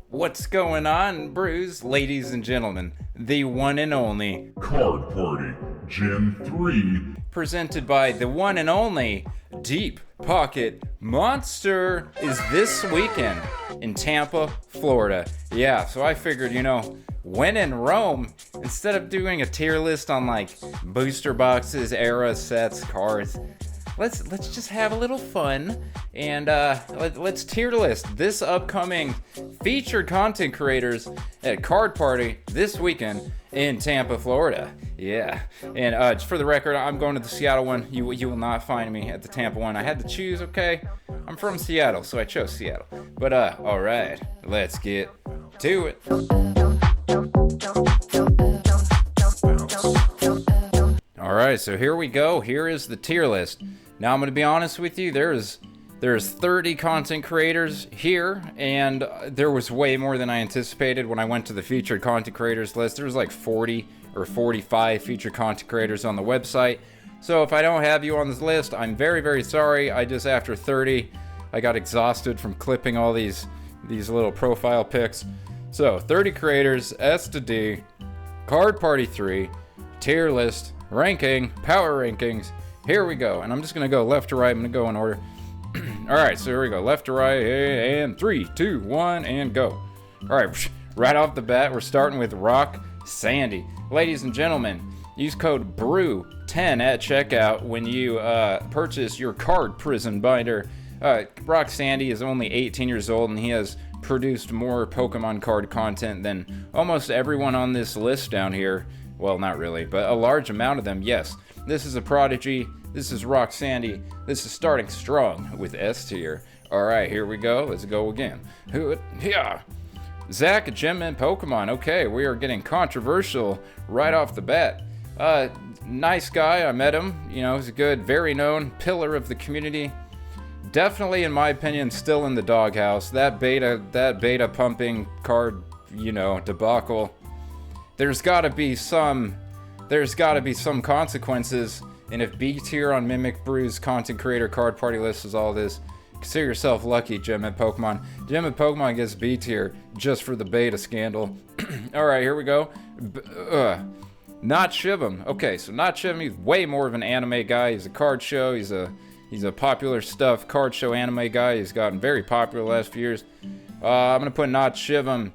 What's going on, brews, ladies and gentlemen? The one and only Card Party Gen 3, presented by the one and only Deep Pocket Monster, is this weekend in Tampa, Florida. Yeah, so I figured, when in Rome, instead of doing a tier list on like booster boxes, era sets, cards, let's just have a little fun and let's tier list this upcoming featured content creators at Card Party this weekend in Tampa, Florida. Yeah, and just for the record, I'm going to the Seattle one. You will not find me at the Tampa one. I had to choose. Okay, I'm from Seattle, so I chose Seattle. But all right, let's get to it. All right, so here we go. Here is the tier list. Now I'm going to be honest with you. There's 30 content creators here, and there was way more than I anticipated when I went to the featured content creators list. There was like 40 or 45 featured content creators on the website. So if I don't have you on this list, I'm very, very sorry. After 30, I got exhausted from clipping all these little profile pics. So 30 creators, S to D, Card Party 3, tier list, ranking, power rankings. Here we go. And I'm just going to go left to right. I'm going to go in order. All right, so here we go. Left to right, and 3, 2, 1, and go. All right, right off the bat, we're starting with Rock Sandy. Ladies and gentlemen, use code BREW10 at checkout when you purchase your card prison binder. Rock Sandy is only 18 years old, and he has produced more Pokemon card content than almost everyone on this list down here. Well, not really, but a large amount of them, yes. This is a prodigy. This is Rock Sandy. This is starting strong with S tier. All right, here we go. Let's go again. Yeah. Zach, Gem and Pokemon. Okay, we are getting controversial right off the bat. Nice guy. I met him. He's a good, very known pillar of the community. Definitely, in my opinion, still in the doghouse. That beta pumping card, debacle. There's got to be some consequences. And if B tier on MimikBrew's content creator card party list is all this, consider yourself lucky, Gem and Pokemon. Gem and Pokemon gets B tier just for the beta scandal. All right, here we go. Not Shiv'em. Okay, so Not Shiv'em, he's way more of an anime guy. He's a card show. He's a popular stuff card show anime guy. He's gotten very popular the last few years. I'm gonna put Not Shiv'em.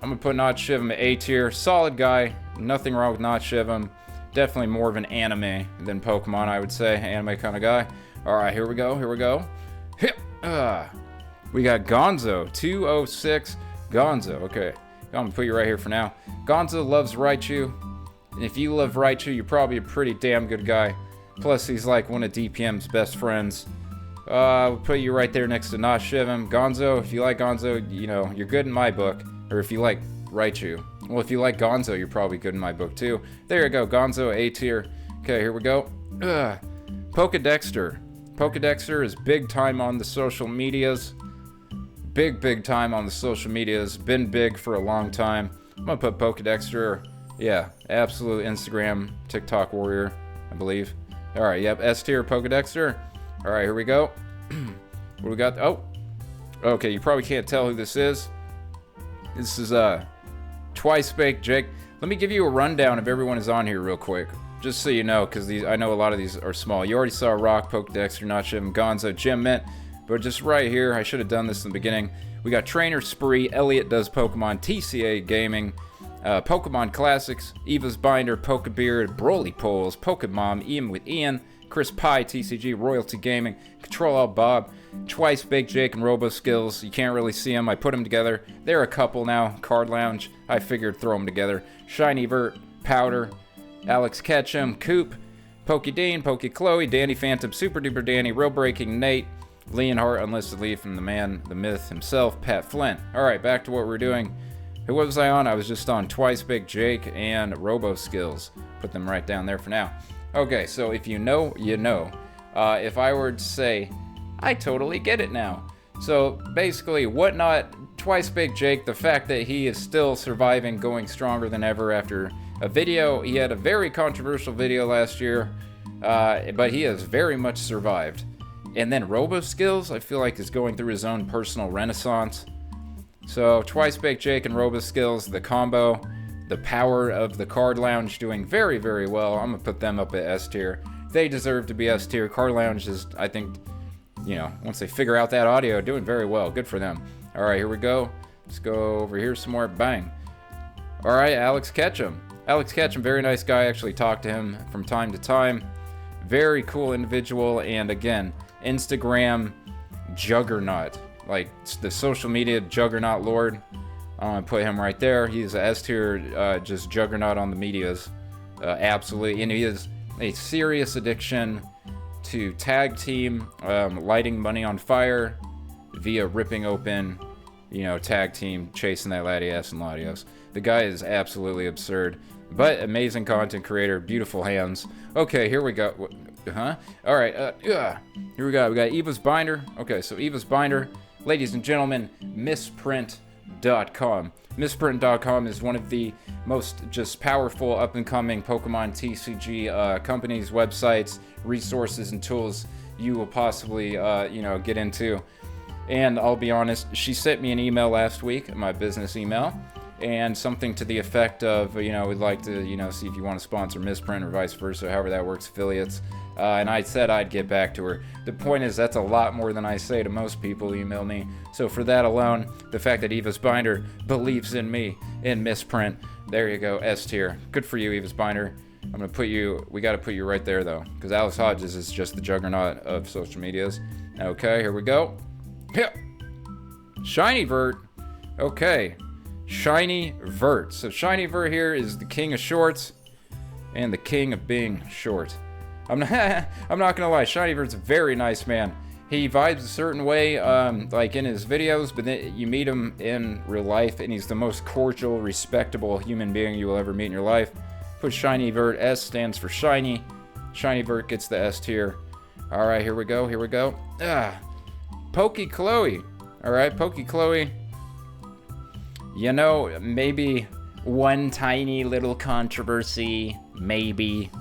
At A tier. Solid guy. Nothing wrong with Not Shiv'em. Definitely more of an anime than Pokemon, I would say. Anime kind of guy. All right, here we go. We got Gonzo, 206 Gonzo. Okay, I'm gonna put you right here for now. Gonzo loves Raichu. And if you love Raichu, you're probably a pretty damn good guy. Plus, he's like one of DPM's best friends. We'll put you right there next to Not Shiv'em. Gonzo, if you like Gonzo, you're good in my book. Or if you like Raichu. Well, if you like Gonzo, you're probably good in my book too. There you go, Gonzo, A tier. Okay, here we go. Pokedexter. Pokedexter is big time on the social medias. Big time on the social medias. Been big for a long time. I'm gonna put Pokedexter. Yeah, absolute Instagram, TikTok warrior, I believe. All right, yep, S tier, Pokedexter. All right, here we go. What do we got? Oh, okay, you probably can't tell who this is. This is Twice Baked Jake. Let me give you a rundown of everyone who's on here real quick, just so you know, because I know a lot of these are small. You already saw Rock, Pokedexter, Not Shiv'em, Gonzo, Gem Mint, but just right here, I should have done this in the beginning. We got Trainer Spree, Elliot Does Pokemon, TCA Gaming, Pokemon Classics, Eva's Binder, Pokebeard, Broly Poles, Pokemom, Ian with Ian, Chris Pie, TCG, Royalty Gaming, Control Alt Bob, Twice Baked Jake, and Robo Skills. You can't really see them. I put them together. They're a couple now. Card Lounge. I figured throw them together. Shiny Vert, Powder, Alex Ketchum, Coop, Pokedean, Chloe, Danny Phantom, Super Duper Danny, Real Breaking Nate, Leonhart, Unlisted Leaf, and the man, the myth himself, Pat Flint. All right, back to what we're doing. Who was I on? I was just on Twice Baked Jake and Robo Skills. Put them right down there for now. Okay, so if you know, you know. If I were to say, I totally get it now. So basically, Whatnot, Twice Baked Jake, the fact that he is still surviving, going stronger than ever after a video. He had a very controversial video last year, but he has very much survived. And then Robo Skills, I feel like, is going through his own personal renaissance. So Twice Baked Jake and Robo Skills, the combo, the power of the Card Lounge doing very, very well. I'm gonna put them up at S tier. They deserve to be S tier. Card Lounge is, I think, you know, once they figure out that audio, doing very well. Good for them. All right, here we go. Let's go over here some more. Bang. All right, Alex Ketchum. Alex Ketchum, very nice guy. I actually talked to him from time to time. Very cool individual, and again, Instagram juggernaut, like the social media juggernaut lord. I'm gonna put him right there. He's a S tier, just juggernaut on the medias, absolutely. And he is a serious addiction to tag team, lighting money on fire via ripping open, you know, tag team, chasing that Latias and Latios. The guy is absolutely absurd, but amazing content creator, beautiful hands. Okay, here we go. All right, here we go. We got Eva's Binder. Okay, so Eva's Binder, ladies and gentlemen, Misprint.com. Misprint.com is one of the most just powerful up-and-coming Pokemon TCG companies, websites, resources, and tools you will possibly, get into. And I'll be honest, she sent me an email last week, my business email, and something to the effect of, we'd like to, see if you want to sponsor Misprint or vice versa, however that works, affiliates. And I said I'd get back to her. The point is, that's a lot more than I say to most people who email me. So for that alone, the fact that Eva's Binder believes in me, in Misprint, there you go, S tier. Good for you, Eva's Binder. I'm going to put you, we got to put you right there though, because Alex Hodges is just the juggernaut of social medias. Okay, here we go. Yeah. Shiny Vert. Okay. Shiny Vert. So Shiny Vert here is the king of shorts and the king of being short. I'm not gonna lie, Shiny Vert's a very nice man. He vibes a certain way, like in his videos, but then you meet him in real life, and he's the most cordial, respectable human being you will ever meet in your life. Put Shiny Vert. S stands for shiny. Shiny Vert gets the S tier. All right, here we go. Here we go. Poke Chloe. All right, Poke Chloe. Maybe one tiny little controversy, maybe.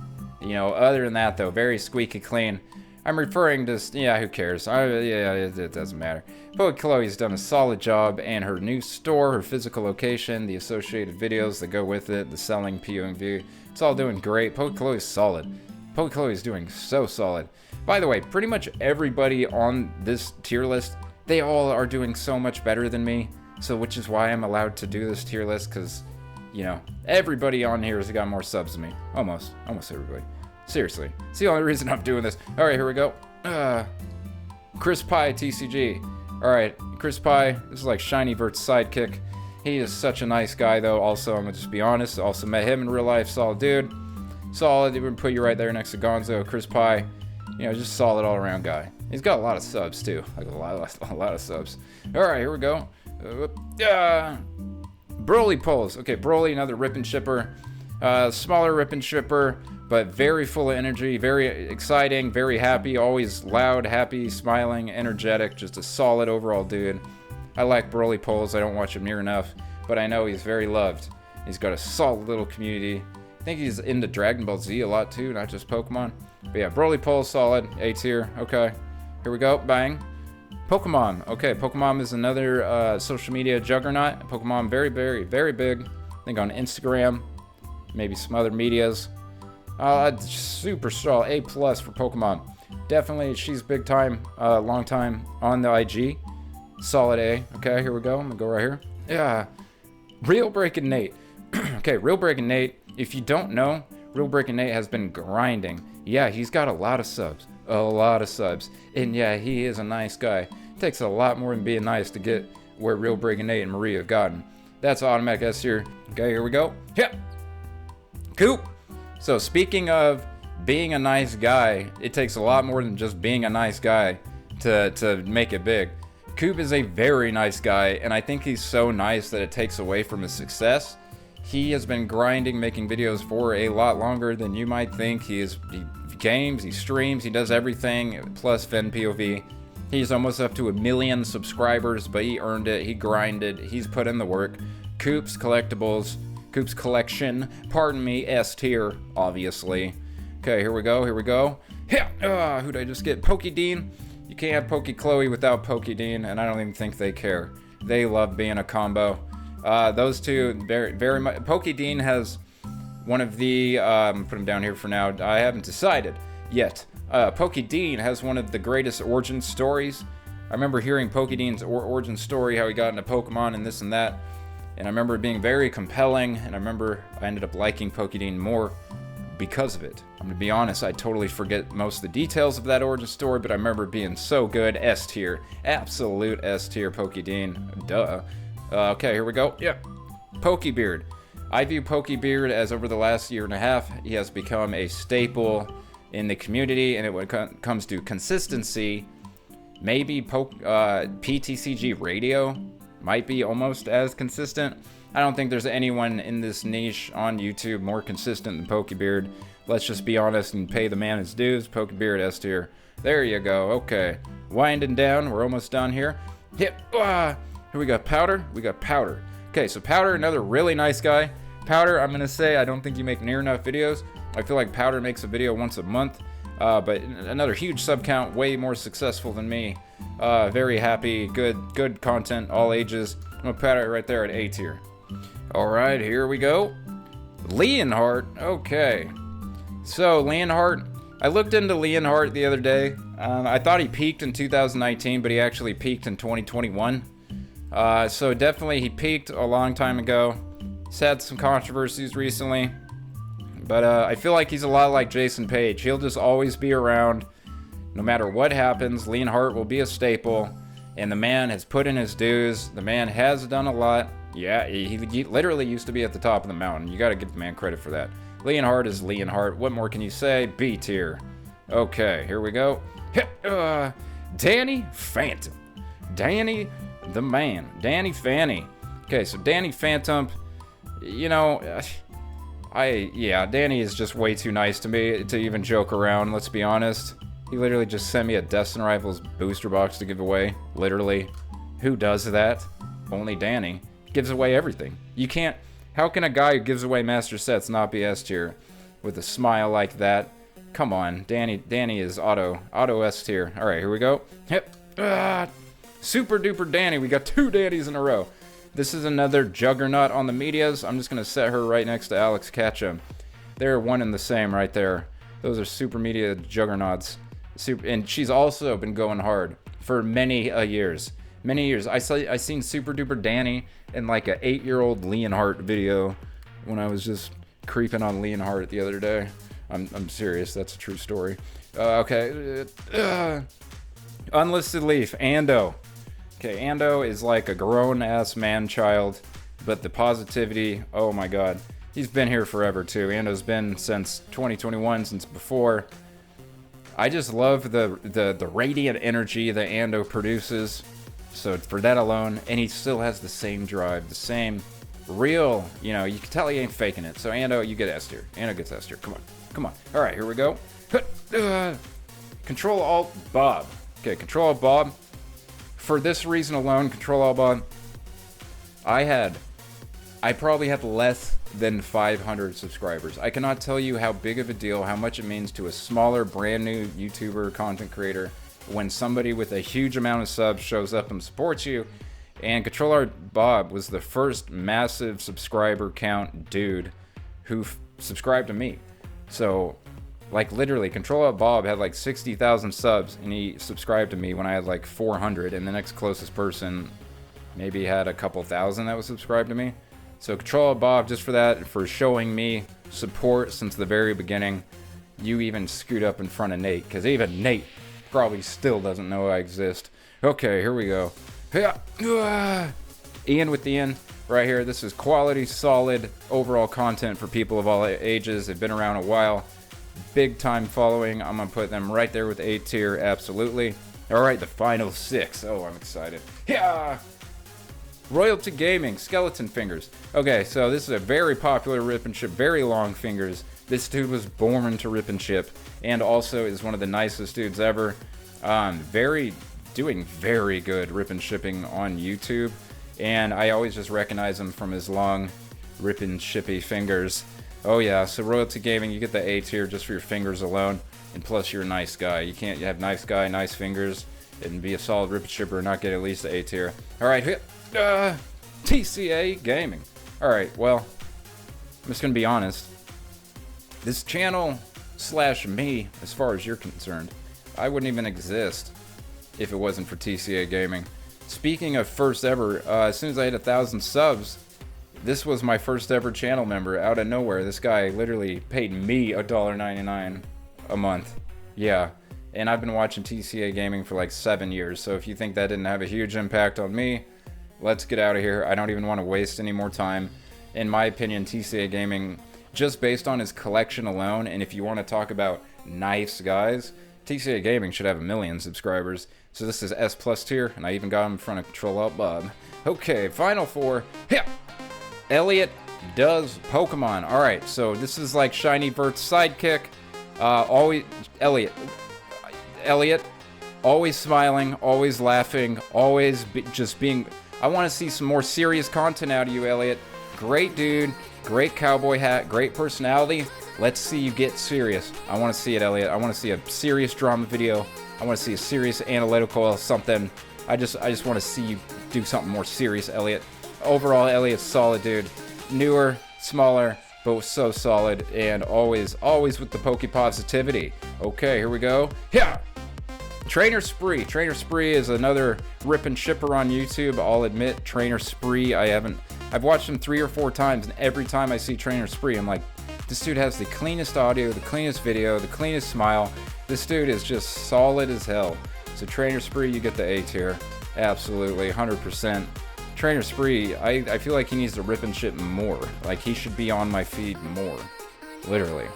Other than that, though, very squeaky clean. I'm referring to, who cares? It doesn't matter. Poke Chloe's done a solid job, and her new store, her physical location, the associated videos that go with it, the selling POV, it's all doing great. Poke Chloe's solid. Poke Chloe's doing so solid. By the way, pretty much everybody on this tier list, they all are doing so much better than me. So, which is why I'm allowed to do this tier list, because, everybody on here has got more subs than me. Almost everybody. Seriously. It's the only reason I'm doing this. All right, here we go. Chris Pie TCG. All right, Chris Pie. This is like Shiny Vert's sidekick. He is such a nice guy, though. Also, I'm going to just be honest. Also met him in real life. Solid dude. Solid. We're going to put you right there next to Gonzo. Chris Pie. Just solid all-around guy. He's got a lot of subs, too. Like a lot of subs. All right, here we go. Broly Pulls. Okay, Broly, another rip and shipper. Smaller rip and shipper, but very full of energy, very exciting, very happy, always loud, happy, smiling, energetic, just a solid overall dude. I like Broly Pulls. I don't watch him near enough, but I know he's very loved. He's got a solid little community. I think he's into Dragon Ball Z a lot too, not just Pokemon. But yeah, Broly Pulls, solid, A tier. Okay, here we go, bang. Pokemon. Okay, Pokemon is another social media juggernaut. Pokemon, very, very, very big. I think on Instagram, maybe some other medias. Super strong. A+ for Pokemon. Definitely, she's big time, long time on the IG. Solid A. Okay, here we go. I'm gonna go right here. Yeah. Real Breaking Nate. Okay, Real Breaking Nate. If you don't know, Real Breaking Nate has been grinding. Yeah, he's got a lot of subs. A lot of subs. And yeah, he is a nice guy. Takes a lot more than being nice to get where Real Breaking Nate and Maria have gotten. That's automatic S here. Okay, here we go. Yeah. Coop. So speaking of being a nice guy, it takes a lot more than just being a nice guy to make it big. Coop is a very nice guy, and I think he's so nice that it takes away from his success. He has been grinding, making videos for a lot longer than you might think. He games, he streams, he does everything, plus Ven POV. He's almost up to 1 million subscribers, but he earned it, he grinded, he's put in the work. Coop's Collectibles, Coop's Collection, pardon me, S tier, obviously. Okay, here we go. Yeah, who'd I just get? Pokédean. You can't have Poke Chloe without Poke Dean, and I don't even think they care. They love being a combo. Those two, very much. Poke Dean has one of the, put him down here for now. I haven't decided yet. Poke Dean has one of the greatest origin stories. I remember hearing Poke Dean's origin story, how he got into Pokemon and this and that. And I remember it being very compelling, and I remember I ended up liking Poke Dean more because of it. I'm gonna be honest, I totally forget most of the details of that origin story, but I remember it being so good. S tier. Absolute S tier Poke Dean. Duh. Okay, here we go. Yeah. Pokebeard. I view Pokebeard as over the last year and a half, he has become a staple in the community, and when it comes to consistency, maybe PTCG Radio might be almost as consistent. I don't think there's anyone in this niche on YouTube more consistent than Pokebeard. Let's just be honest and pay the man his dues. Pokebeard S tier. There you go. Okay. Winding down. We're almost done here. Yep. Here we got Powder. We got Powder. Okay, so Powder, another really nice guy. Powder, I'm going to say I don't think you make near enough videos. I feel like Powder makes a video once a month. But another huge sub count, way more successful than me. Very happy. Good content, all ages. I'm going to pat it right there at A tier. Alright, here we go. Leonhardt. Okay. So, Leonhardt. I looked into Leonhardt the other day. I thought he peaked in 2019, but he actually peaked in 2021. So, definitely he peaked a long time ago. He's had some controversies recently. But I feel like he's a lot like Jason Page. He'll just always be around. No matter what happens, Leonhardt will be a staple. And the man has put in his dues. The man has done a lot. Yeah, he literally used to be at the top of the mountain. You gotta give the man credit for that. Leonhardt is Leonhardt. What more can you say? B tier. Okay, here we go. Danny Phantom. Danny the man. Danny Fanny. Okay, so Danny Phantom, you know, Danny is just way too nice to me to even joke around, let's be honest. He literally just sent me a Destin Rivals booster box to give away. Literally. Who does that? Only Danny. Gives away everything. You can't... How can a guy who gives away master sets not be S tier with a smile like that? Come on. Danny is auto S tier. Alright, here we go. Super duper Danny. We got 2 Dannys in a row. This is another juggernaut on the medias. I'm just going to set her right next to Alex Ketchum. They're one and the same right there. Those are super media juggernauts. And she's also been going hard for many years. Many years. I seen Super Duper Danny in like a 8-year-old Leonhardt video when I was just creeping on Leonhardt the other day. I'm serious. That's a true story. Okay. Unlisted Leaf. Ando. Okay, Ando is like a grown-ass man-child, but the positivity, oh my god. He's been here forever, too. Ando's been since 2021, since before. I just love the radiant energy that Ando produces. So for that alone, and he still has the same drive, the same real, you know, you can tell he ain't faking it. So Ando, you get S tier. Ando gets S tier. Come on. All right, here we go. Control Alt Bob. Okay, Control Alt Bob. For this reason alone, Control Alt Bob. I probably had less than 500 subscribers. I cannot tell you how big of a deal, how much it means to a smaller, brand new YouTuber content creator when somebody with a huge amount of subs shows up and supports you. And Control Alt Bob was the first massive subscriber count dude who subscribed to me. So, like, literally, Control Alt Bob had like 60,000 subs, and he subscribed to me when I had like 400, and the next closest person maybe had a couple thousand that was subscribed to me. So Control Alt Bob, just for that, for showing me support since the very beginning. You even scoot up in front of Nate, because even Nate probably still doesn't know I exist. Okay, here we go. Ian with the N right here. This is quality, solid, overall content for people of all ages. They've been around a while. Big time following. I'm going to put them right there with A tier, absolutely. Alright, the final 6. Oh, I'm excited. Yeah! Royalty Gaming, Skeleton Fingers. Okay, so this is a very popular rip and ship, very long fingers. This dude was born to rip and ship, and also is one of the nicest dudes ever. Doing very good rip and shipping on YouTube, and I always just recognize him from his long rip and shippy fingers. Oh yeah, so Royalty Gaming, you get the A tier just for your fingers alone, and plus you're a nice guy. You have nice guy, nice fingers, and be a solid rip shipper and not get at least the A tier. Alright, TCA Gaming. Alright, well, I'm just gonna be honest. This channel / me, as far as you're concerned, I wouldn't even exist if it wasn't for TCA Gaming. Speaking of first ever, as soon as I hit 1,000 subs, this was my first ever channel member out of nowhere. This guy literally paid me $1.99 a month. Yeah, and I've been watching TCA Gaming for like 7 years, so if you think that didn't have a huge impact on me, let's get out of here. I don't even want to waste any more time. In my opinion, TCA Gaming, just based on his collection alone, and if you want to talk about nice guys, TCA Gaming should have 1 million subscribers. So this is S+ tier, and I even got him in front of Control Alt Bob. Okay, final four. Yeah. Elliot does Pokemon. Alright, so this is like Shiny Vert's sidekick. Elliot, always smiling, always laughing, always just being... I want to see some more serious content out of you, Elliot. Great dude, great cowboy hat, great personality. Let's see you get serious. I want to see it, Elliot. I want to see a serious drama video. I want to see a serious analytical something. I just want to see you do something more serious, Elliot. Overall, Elliot's solid, dude. Newer, smaller, but so solid, and always with the poke positivity. Okay, here we go. Yeah. Trainer Spree. Trainer Spree is another rip and shipper on YouTube. I'll admit, Trainer Spree, I've watched him 3 or 4 times, and every time I see Trainer Spree, I'm like, this dude has the cleanest audio, the cleanest video, the cleanest smile. This dude is just solid as hell. So Trainer Spree, you get the A tier. Absolutely, 100%. Trainer Spree, I feel like he needs to rip and ship more. Like, he should be on my feed more. Literally.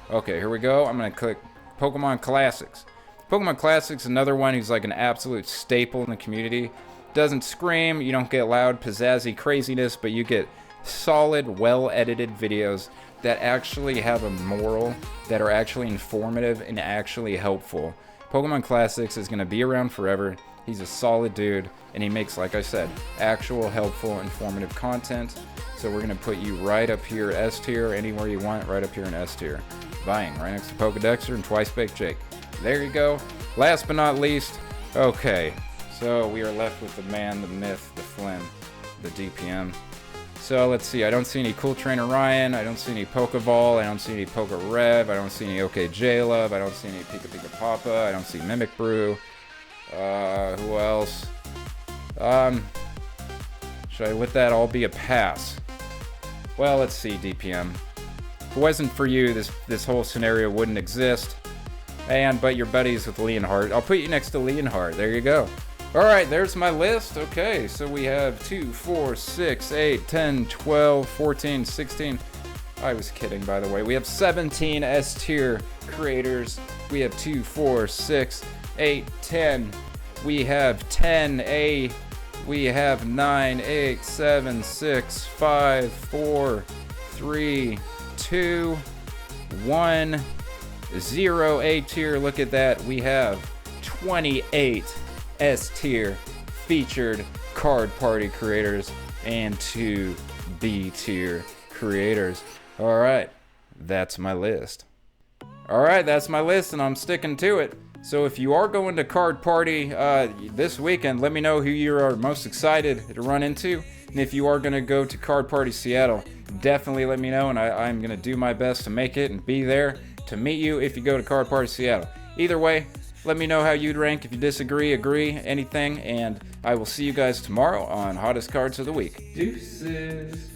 Okay, here we go. I'm going to click Pokemon Classics. Pokemon Classics, another one who's like an absolute staple in the community. Doesn't scream, you don't get loud, pizzazzy craziness, but you get solid, well-edited videos that actually have a moral, that are actually informative and actually helpful. Pokemon Classics is going to be around forever. He's a solid dude, and he makes, like I said, actual, helpful, informative content. So we're going to put you right up here, S tier, anywhere you want, right up here in S tier. Bang, right next to Pokedexter and Twice Baked Jake. There you go. Last but not least, okay, so we are left with the man, the myth, the Flynn, the DPM. So let's see, I don't see any Cool Trainer Ryan, I don't see any Pokeball, I don't see any Pokerev, I don't see any OKJ Love, I don't see any Pika Pika Papa, I don't see MimikBrew. Who else? Should I let that all be a pass? Well, let's see, DPM. If it wasn't for you, this whole scenario wouldn't exist. But you're buddies with Leonhardt. I'll put you next to Leonhardt. There you go. Alright, there's my list. Okay, so we have 2, 4, 6, 8, 10, 12, 14, 16. I was kidding, by the way. We have 17 S tier creators. We have 2, 4, 6, 8, 10. We have 10 A. We have 9, 8, 7, 6, 5, 4, 3, 2, 1, 0 A tier. Look at that. We have 28 S tier featured card party creators and 2 B tier creators. Alright, that's my list. Alright, that's my list, and I'm sticking to it. So if you are going to Card Party this weekend, let me know who you are most excited to run into. And if you are going to go to Card Party Seattle, definitely let me know, and I'm going to do my best to make it and be there to meet you if you go to Card Party Seattle. Either way, let me know how you'd rank, if you disagree, agree, anything, and I will see you guys tomorrow on Hottest Cards of the Week. Deuces.